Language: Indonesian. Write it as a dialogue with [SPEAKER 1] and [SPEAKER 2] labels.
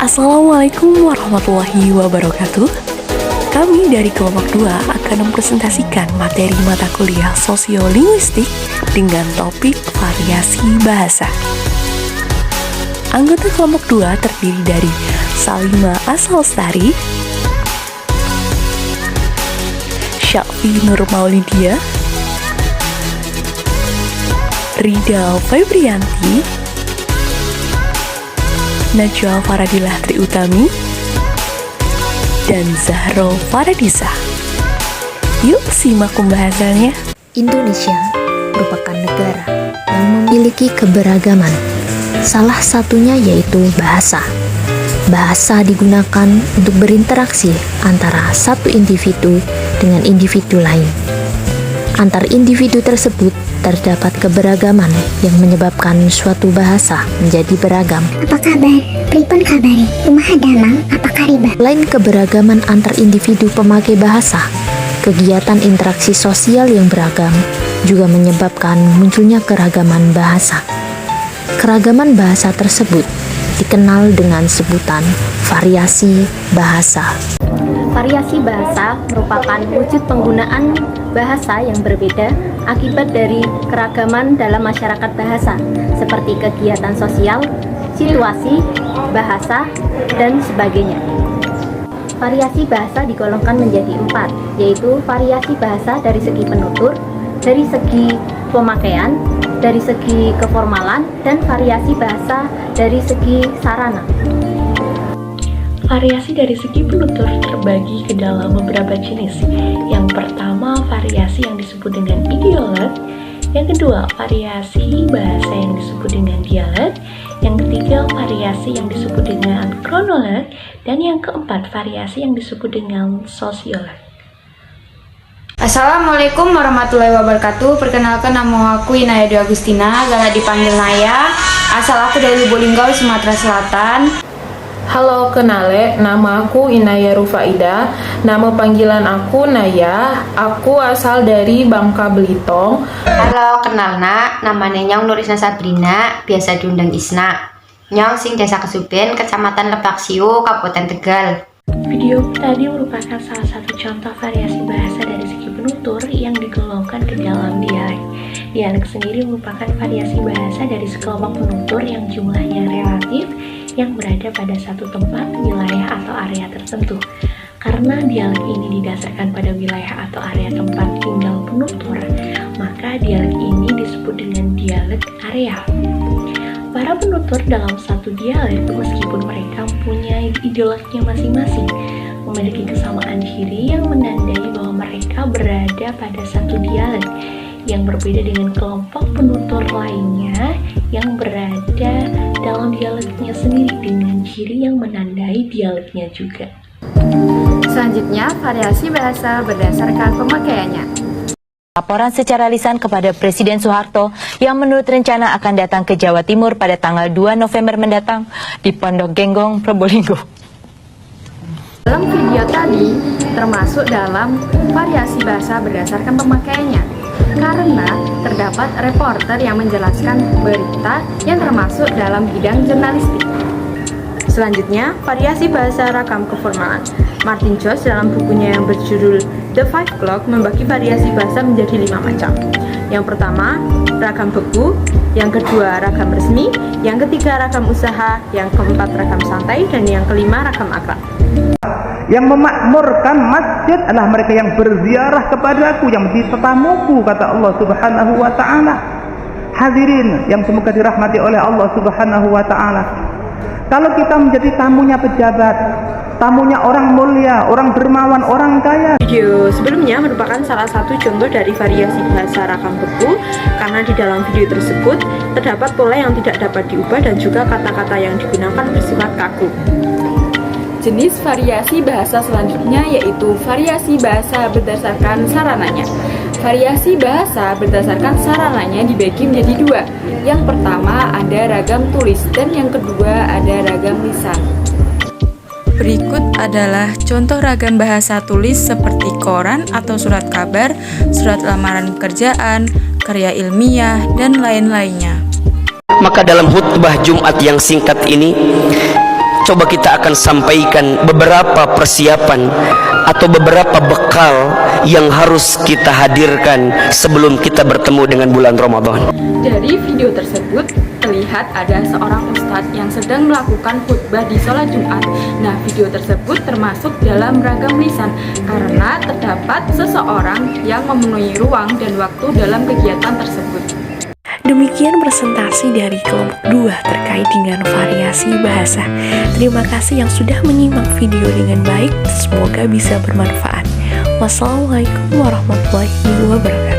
[SPEAKER 1] Assalamualaikum warahmatullahi wabarakatuh. Kami dari kelompok 2 akan mempresentasikan materi mata kuliah sosiolinguistik dengan topik variasi bahasa. Anggota kelompok 2 terdiri dari Salima Asalstari, Syakfi Nur Maulidia, Ridal Febrianti, Najwa Faradilah Triutami, dan Zahro Faradisa. Yuk simak pembahasannya.
[SPEAKER 2] Indonesia merupakan negara yang memiliki keberagaman. Salah satunya yaitu bahasa. Bahasa digunakan untuk berinteraksi antara satu individu dengan individu lain. Antar individu tersebut terdapat keberagaman yang menyebabkan suatu bahasa menjadi beragam.
[SPEAKER 3] Apa kabar? Pripun kabare? Kumaha damang? Apa kariba?
[SPEAKER 2] Selain keberagaman antar individu pemakai bahasa, kegiatan interaksi sosial yang beragam juga menyebabkan munculnya keragaman bahasa. Keragaman bahasa tersebut dikenal dengan sebutan variasi bahasa.
[SPEAKER 4] Variasi bahasa merupakan wujud penggunaan bahasa yang berbeda akibat dari keragaman dalam masyarakat bahasa, seperti kegiatan sosial, situasi, bahasa, dan sebagainya. Variasi bahasa digolongkan menjadi 4, yaitu variasi bahasa dari segi penutur, dari segi pemakaian, dari segi keformalan, dan variasi bahasa dari segi sarana.
[SPEAKER 1] Variasi dari segi penutur terbagi ke dalam beberapa jenis. Yang pertama, variasi yang disebut dengan ideolog. Yang kedua, variasi bahasa yang disebut dengan dialek. Yang ketiga, variasi yang disebut dengan kronolog. Dan yang keempat, variasi yang disebut dengan sosiolog.
[SPEAKER 5] Assalamualaikum warahmatullahi wabarakatuh. Perkenalkan, nama aku Inaya Dwi Agustina, galak dipanggil Naya. Asal aku dari Lubuk-Linggau, Sumatera Selatan.
[SPEAKER 6] Halo, kenale, nama aku Inaya Rufaida. Nama panggilan aku Naya. Aku asal dari Bangka Belitung.
[SPEAKER 7] Halo, kenalna, namanya Nyong Nurisna Sabrina, biasa diundang Isna. Nyong sing Desa Kesuben, Kecamatan Lebak Siu, Kabupaten Tegal.
[SPEAKER 1] Video tadi merupakan salah satu contoh variasi bahasa dari segi penutur yang digolongkan ke dalam dialek. Dialek sendiri merupakan variasi bahasa dari sekelompok penutur yang jumlahnya relatif yang berada pada satu tempat, wilayah, atau area tertentu. Karena dialek ini didasarkan pada wilayah atau area tempat tinggal penutur, maka dialek ini disebut dengan dialek areal. Para penutur dalam satu dialek, meskipun mereka mempunyai ideolognya masing-masing, memiliki kesamaan ciri yang menandai bahwa mereka berada pada satu dialek yang berbeda dengan kelompok penutur lainnya yang berada dalam dialeknya sendiri dengan ciri yang menandai dialeknya juga.
[SPEAKER 5] Selanjutnya, variasi bahasa berdasarkan pemakaiannya.
[SPEAKER 8] Laporan secara lisan kepada Presiden Soeharto yang menurut rencana akan datang ke Jawa Timur pada tanggal 2 November mendatang di Pondok Genggong, Probolinggo.
[SPEAKER 5] Dalam video tadi, termasuk dalam variasi bahasa berdasarkan pemakaiannya. Karena terdapat reporter yang menjelaskan berita yang termasuk dalam bidang jurnalistik. Selanjutnya, variasi bahasa ragam keformalan. Martin Jones dalam bukunya yang berjudul The Five Clock membagi variasi bahasa menjadi 5 macam. Yang pertama, ragam beku. Yang kedua, ragam resmi. Yang ketiga, ragam usaha. Yang keempat, ragam santai. Dan yang kelima, ragam akrab.
[SPEAKER 9] Yang memakmurkan masjid adalah mereka yang berziarah kepadaku, yang menjadi tetamuku, kata Allah Subhanahu wa ta'ala. Hadirin yang semoga dirahmati oleh Allah Subhanahu wa ta'ala, kalau kita menjadi tamunya pejabat, tamunya orang mulia, orang dermawan, orang kaya.
[SPEAKER 6] Video sebelumnya merupakan salah satu contoh dari variasi bahasa ragam beku, karena di dalam video tersebut terdapat pola yang tidak dapat diubah dan juga kata-kata yang digunakan bersifat kaku. Jenis variasi bahasa selanjutnya yaitu variasi bahasa berdasarkan sarananya. Variasi bahasa berdasarkan sarananya dibagi menjadi 2. Yang pertama ada ragam tulis dan yang kedua ada ragam lisan. Berikut adalah contoh ragam bahasa tulis seperti koran atau surat kabar, surat lamaran pekerjaan, karya ilmiah, dan lain-lainnya.
[SPEAKER 10] Maka dalam khutbah Jumat yang singkat ini, coba kita akan sampaikan beberapa persiapan atau beberapa bekal yang harus kita hadirkan sebelum kita bertemu dengan bulan Ramadan.
[SPEAKER 5] Dari video tersebut terlihat ada seorang ustadz yang sedang melakukan khutbah di sholat Jumat. Nah, video tersebut termasuk dalam ragam lisan karena terdapat seseorang yang memenuhi ruang dan waktu dalam kegiatan tersebut.
[SPEAKER 1] Demikian presentasi dari kelompok 2 terkait dengan variasi bahasa. Terima kasih yang sudah menyimak video dengan baik. Semoga bisa bermanfaat. Wassalamualaikum warahmatullahi wabarakatuh.